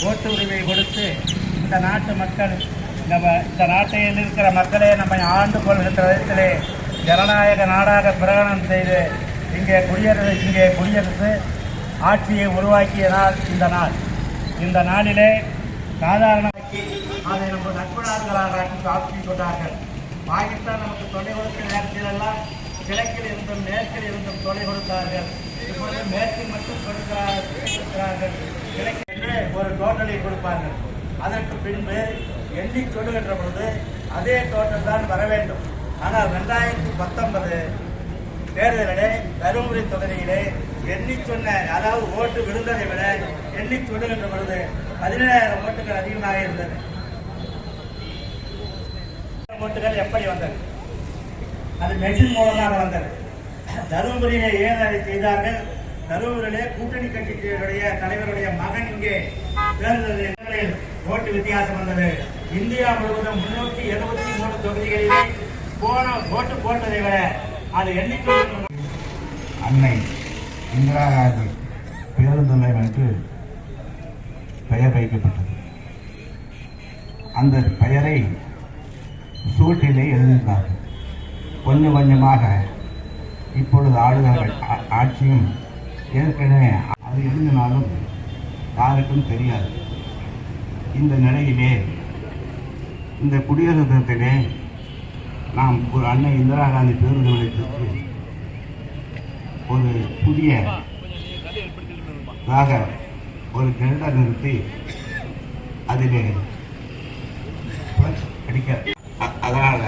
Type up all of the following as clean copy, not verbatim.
ஓட்டு உரிமை கொடுத்து இந்த நாட்டு மக்கள் இந்த நாட்டில் இருக்கிற மக்களே நம்மை ஆண்டு கொள்கின்ற விதத்திலே ஜனநாயக நாடாக பிரகடனம் செய்து இங்கே குடியரசு ஆட்சியை உருவாக்கிய நாள் இந்த நாள். இந்த நாளிலே சாதாரணமாக்கி அதை நம்ம நட்பு நாடுகளாக ஆக்கிக் கொண்டார்கள். பாகிஸ்தான் நமக்கு தொலை கொடுத்த நேரத்திலெல்லாம் கிழக்கில் இருந்தும் மேற்கில் இருந்தும் தொலை கொடுத்தார்கள். இப்பொழுது மேற்கில் மட்டும் கொடுக்கிறார்கள். கிழக்கு ஒரு டோட்டலை கொடுப்பார்கள். அதற்கு பின்பு எண்ணி சொல்லுகின்ற பொழுது அதே டோட்டல் தான் வர வேண்டும். ஆனால் 2019 தேர்தலிலே தருமபுரி தொகுதியிலே எண்ணி சொன்ன, அதாவது ஓட்டு விழுந்ததை விட எண்ணி சொல்லுகின்ற பொழுது 17,000 ஓட்டுகள் அதிகமாக இருந்தது. ஓட்டுகள் எப்படி வந்தது? அது மெஷின் மூலமாக வந்தது. தருமபுரியிலே ஏன் அதை செய்தார்கள்? தருமபுரியிலே கூட்டணி கட்சிகளுடைய தலைவருடைய மகன் இங்கே தேர்தலில் ஓட்டு வித்தியாசம் வந்தது. இந்தியா முழுவதும் 373 தொகுதிகளிலே ஓட்டு போட்டதை விட அது எண்ணிக்கை. அன்னை இந்திரா காந்தி பேருந்து நிலையத்திற்கு பெயர் வைக்கப்பட்டது. அந்த பெயரை சூட்டிலே எழுதினார்கள். கொஞ்சம் கொஞ்சமாக இப்பொழுது ஆளுநர்கள் ஆட்சியும் ஏற்கனவே அது எழுதினாலும் யாருக்கும் தெரியாது. இந்த நிலையிலே இந்த குடியரசு தினத்திலே நாம் ஒரு அன்னை இந்திரா காந்தி பேருந்து நிலையத்திற்கு ஒரு புதிய ஒரு கிணறு நிறுத்தி அதிலே அடிக்க, அதனால்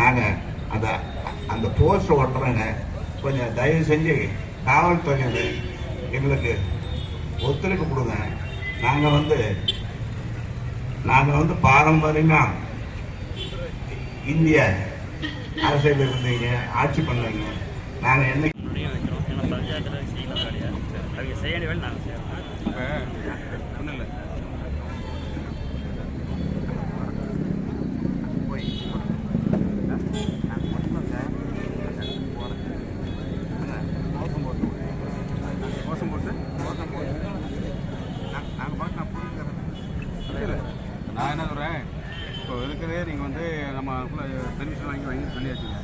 நாங்கள் அந்த போஸ்ட் ஓட்டுறோங்க. கொஞ்சம் தயவு செஞ்சு காவல்துறையினர் எங்களுக்கு ஒத்துழைப்பு கொடுங்க. நாங்கள் வந்து பாரம்பரியமாக இந்திய அரசியல் இருந்தீங்க, ஆட்சி பண்ணுவீங்க. நாங்கள் என்ன நான் என்ன சொல்கிறேன், இப்போ இருக்கிறதே நீங்கள் வந்து நம்ம பெர்மிஷன் வாங்கி சொல்லியாச்சுங்க.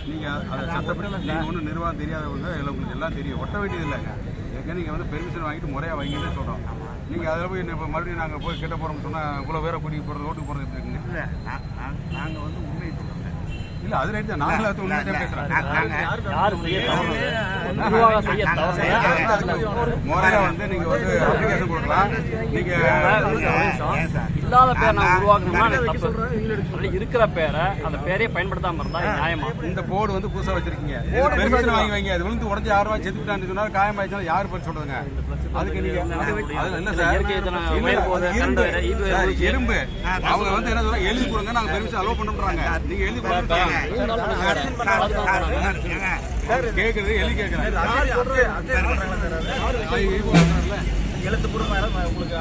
நீங்கள் அதை சட்டப்படி நீங்கள் ஒன்றும் நிர்வாகம் தெரியாதவங்க இல்லை, உங்களுக்கு எல்லாம் தெரியும். ஒட்ட வேண்டியது இல்லைங்க. ஏற்கனவே நீங்கள் வந்து பெர்மிஷன் வாங்கிட்டு முறையாக வாங்கிட்டு சொல்கிறோம். நீங்கள் அதில் போய் இப்போ மறுபடியும் நாங்கள் போய் கெட்ட போகிறோம்னு சொன்னால் இவ்வளோ வேற கூட்டிகிட்டு போகிறது, ரோட்டுக்கு போகிறது எப்படி இருக்குங்க? இல்லை, நாங்கள் வந்து உண்மையை சொல்கிறோம். இல்லை, அது ரைட்டு தான். நாங்களே உண்மையை பேசுகிறோம். முறையாக வந்து நீங்கள் வந்து அப்ளிகேஷன் கொடுக்கலாம். நீங்கள் இல்லாத பேரை நான் உருவாக்கணும்னா இருக்கிற பேரை அந்த பேரையே பயன்படுத்தாம இருந்தா நியாயமா? இந்த போர்டு வந்து புதுசாக வச்சிருக்கீங்க, பெர்மிஷன் வாங்கி வைங்க. அது விழுந்து உடஞ்சி 6 ரூபாய் செத்துக்கிட்டான்னு சொன்னால் காயமாயிடுச்சுன்னா யார் பேர் சொல்றதுங்க? அதுக்கு நீங்க என்ன சார், எறும்பு அவங்க வந்து என்ன சொல்றாங்க, எழுதி கொடுங்க, நாங்க பெர்மிஷன் அலோவ் பண்றோம்ன்றாங்க. நீங்க எழுதி கொடுங்க கேக்குறது, எழுதி கேட்கறேன்.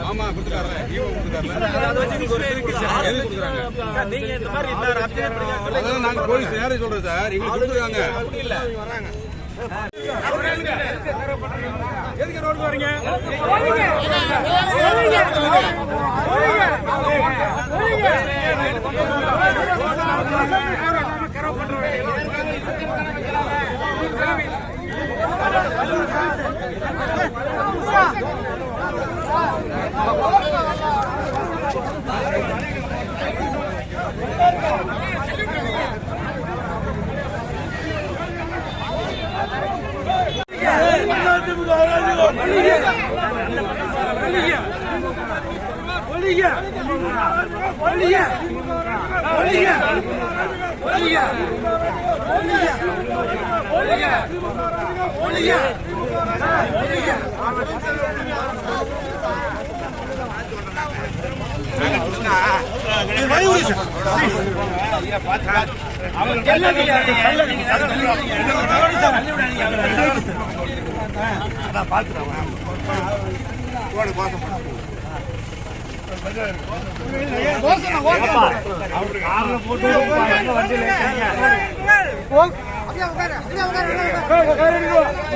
ஆமா கொடுத்துட்டாரு, அதெல்லாம் நாங்க போலீஸ் நேரம் சொல்றோம் சார். இங்க கொடுத்துருக்காங்க. எதுக்கு ரோடு வரீங்க?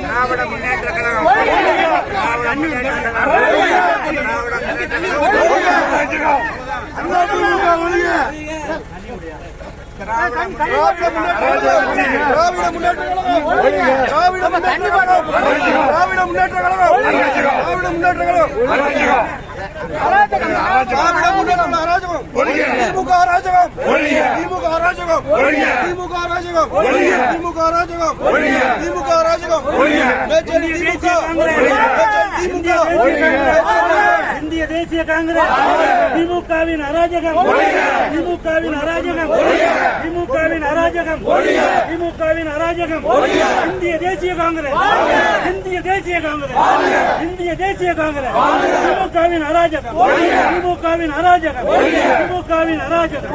திராவிட முன்னேற்ற கழகம் இந்திய தேசிய காங்கிரஸ் திமுகவின் அராஜகம், திமுகவின் அராஜகம், திமுகவின் அராஜகம், திமுகவின் அராஜகம். இந்திய தேசிய காங்கிரஸ், இந்திய தேசிய காங்கிரஸ், இந்திய தேசிய காங்கிரஸ் திமுகவின் அராஜகம், திமுகவின் அராஜகம், திமுகவின் அராஜகம்.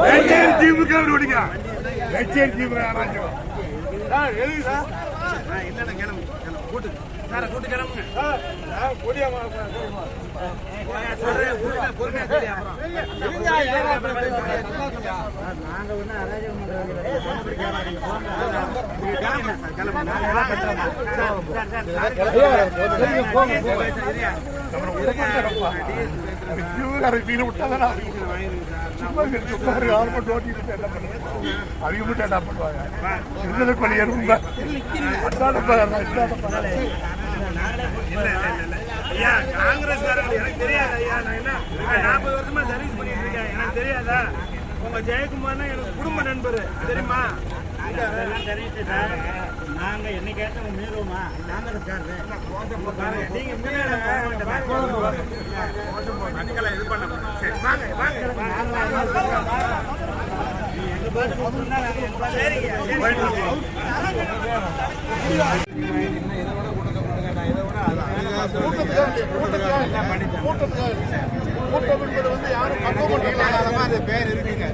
காங்கிரஸ்காரர்கள் எனக்கு தெரியாது ஐயா. நான் என்ன 40 வருஷமா சர்வீஸ் பண்ணிட்டு இருக்கேன். எனக்கு தெரியாதா? உங்க ஜெயக்குமார்னா எனக்கு குடும்ப நண்பர் தெரியுமா? நாங்க என்னைக்காச்சும் மீறுவோமா? நீங்க இது பண்ண கூட்டம் என்பது வந்து யாரும் அது பேர் இருக்குங்க.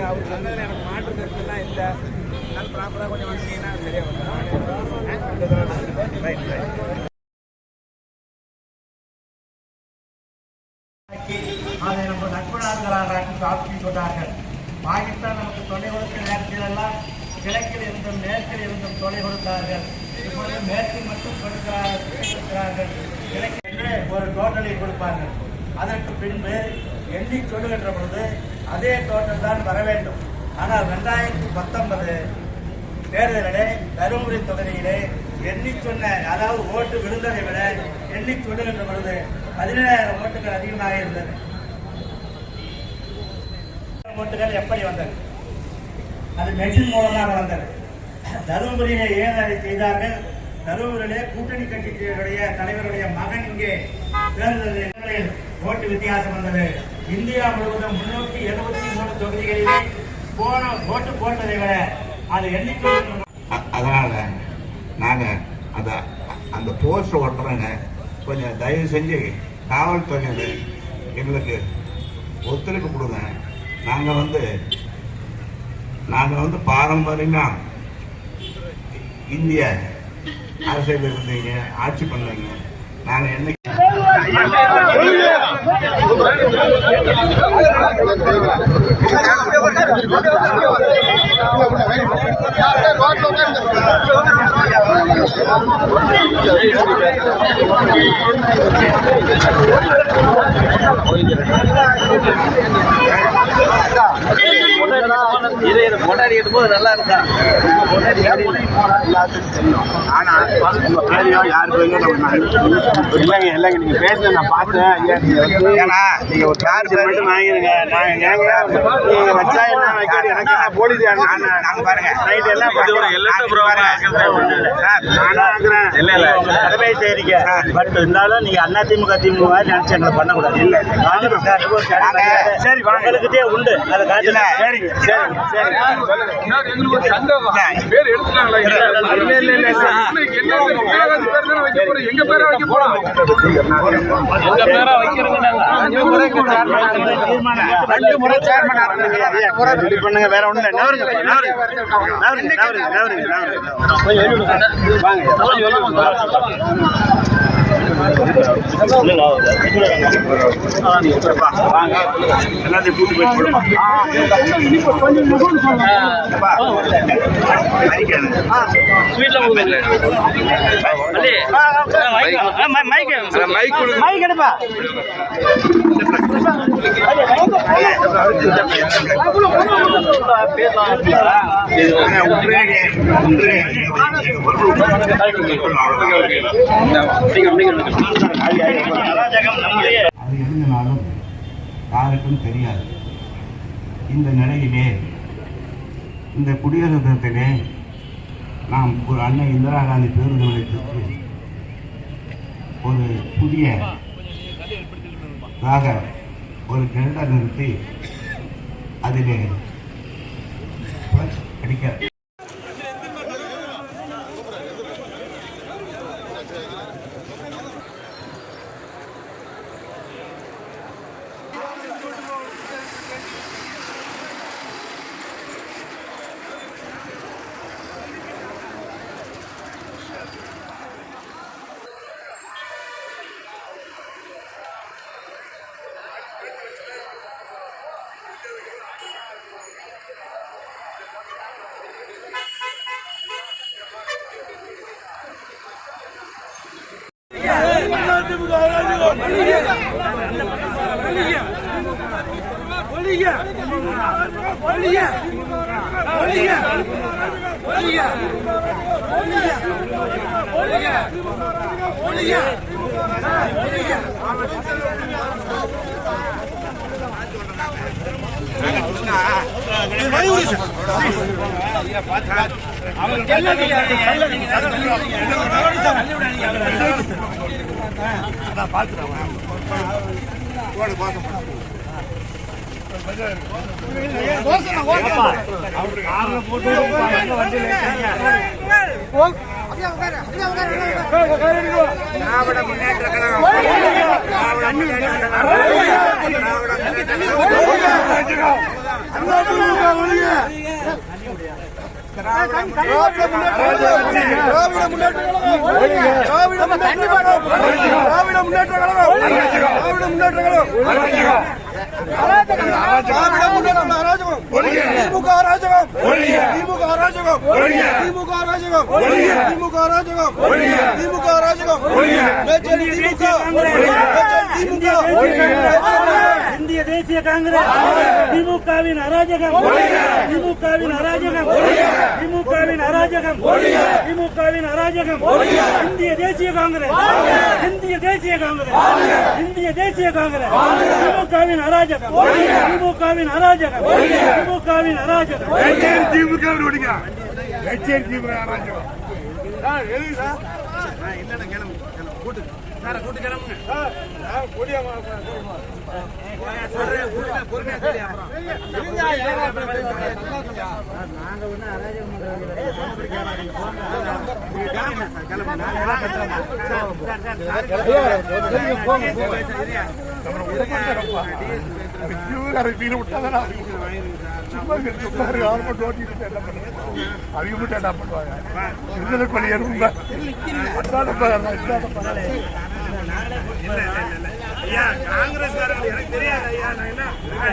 அவர் சொன்னதில் எனக்கு மாற்று கருத்துலாம் இல்லை. அதனால ப்ராப்பராக கொஞ்சம் வந்தீங்கன்னா சரியா வரும். அதை நம்ம நட்புணர்களாக சாப்பிட்டு கொண்டார்கள். பாகிஸ்தான் நமக்கு தொலை கொடுத்த நேரத்தில் எல்லாம் கிழக்கில் இருந்தும் மேற்கில் இருந்தும் தொலை கொடுத்தார்கள். இப்பொழுது மேற்கில் மட்டும் கொடுக்கிறார்கள். கிழக்கிலே ஒரு டோட்டலை கொடுப்பார்கள். அதற்கு பின்பு எண்ணி சொல்லுகின்ற பொழுது அதே டோட்டல் தான் வர வேண்டும். ஆனால் 2019 தேர்தலிலே தருமபுரி தொகுதியிலே எண்ணி சொன்ன, அதாவது ஓட்டு விழுந்ததை விட எண்ணி சொல்லுகின்ற பொழுது 17,000 ஓட்டுகள் அதிகமாக இருந்தது. ஓட்டுகள் எப்படி வந்தது? அது மெஷின் மூலமாக வந்தது. தருமபுரியிலே ஏன் அதை செய்தார்கள்? தருமபுரியிலே கூட்டணி கட்சிகளுடைய தலைவருடைய மகன் இங்கே தேர்தலில் ஓட்டு வித்தியாசம் வந்தது. இந்தியா முழுவதும் 373 தொகுதிகளிலே ஓட்டு போட்டதை விட அது எண்ணிக்கை. அதனால நாங்க அந்த போஸ்ட் ஓட்டுறோங்க. கொஞ்சம் தயவு செஞ்சு காவல்துறையினர் எங்களுக்கு ஒத்துழைப்பு கொடுங்க. நாங்க வந்து பாரம்பரியமா இந்திய அரசியல் இருந்தீங்க, ஆட்சி பண்ணுவீங்க. நாங்க என்னைக்கு கொண்டாடி எடுக்கும்போது நல்லா இருக்கா? இல்லைங்க, நீங்க பேசுறது நான் பார்த்தேன். நீங்க ஒரு கார் மட்டும் வாங்கிருங்க. நீங்க வச்சா என்ன வைக்காது எனக்கு போலீஸ் நாங்க பாருங்க நைட் எல்லாம் கடமை செய்றீங்க. பட் இருந்தாலும் நீங்க அதிமுக திமுக நினைச்சு எங்களை பண்ணக்கூடாது. இல்ல சரி உங்களுக்கிட்டே உண்டு அதை காட்டுல. சரிங்க சரி சரி பேர் எடுத்துட்டாங்களா? பண்ணுங்க, வேற ஒண்ணு எல்லாத்தையும் கூட்டு போய் மைக் எடுப்பா. அது இருந்தாலும் யாருக்கும் தெரியாது. இந்த நிலையிலே இந்த குடியரசு தினத்திலே நாம் ஒரு அன்னை இந்திரா காந்தி பேருந்து நிலையத்திற்கு ஒரு புதிய ஒரு கிணறு நிறுத்தி அதிலே அடிக்க இந்திய தேசிய காங்கிரஸ் திமுகவின் அராஜகம், திமுகவின் அராஜகம், திமுகவின் அராஜகம், திமுகவின் அராஜகம். இந்திய தேசிய காங்கிரஸ், இந்திய தேசிய காங்கிரஸ், இந்திய தேசிய காங்கிரஸ், திமுகவின் அராஜகம், திமுகவின் அராஜகம், திமுகவின் அராஜகம். திமுக அராஜகம். காங்கிரஸ்காரர்கள் எனக்கு தெரியாது ஐயா. நான் என்ன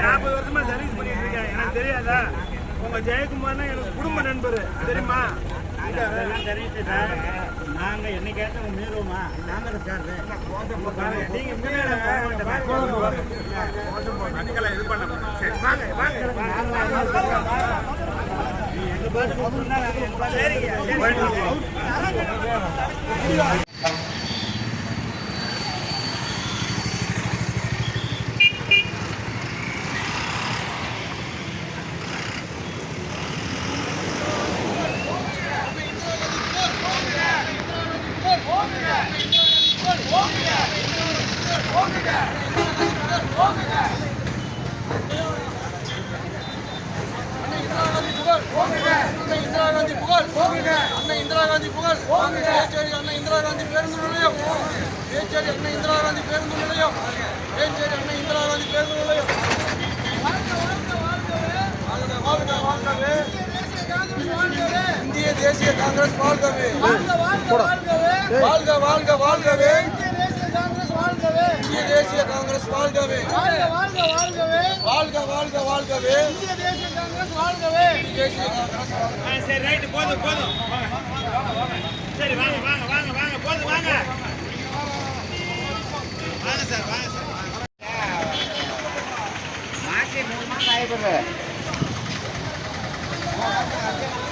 40 வருஷமா சர்வீஸ் பண்ணிட்டு இருக்கேன். எனக்கு தெரியாதா? உங்க ஜெயக்குமார்னா எனக்கு குடும்ப நண்பர் தெரியுமா? நாங்க என்னைக்காச்சும் மீறுவோமா? காங்கிரஸ்காரரு நீங்க இது பண்ண இந்திரா காந்தி புகழ், பேச்சேரி அண்ணா இந்திரா காந்தி பேருந்து நிலையம், பேச்சேரி அண்ணா இந்திரா காந்தி பேருந்து நிலையம், பேச்சேரி அண்ணா இந்திரா காந்தி பேருந்து நிலையம். இந்திய தேசிய காங்கிரஸ் வாழ்கவே, வாழ்க வாழ்க வாழ்கவே, இந்திய தேசிய காங்கிரஸ் வாழ்கவே, வாழ்க வாழ்க வாழ்கவே, இந்திய தேசிய காங்கிரஸ் வாழ்கவே, தேசிய காங்கிரஸ். சரி ரைட், போதும் போதும். சரி வாங்க வாங்க வாங்க வாங்க, போதும் வாங்க. சார்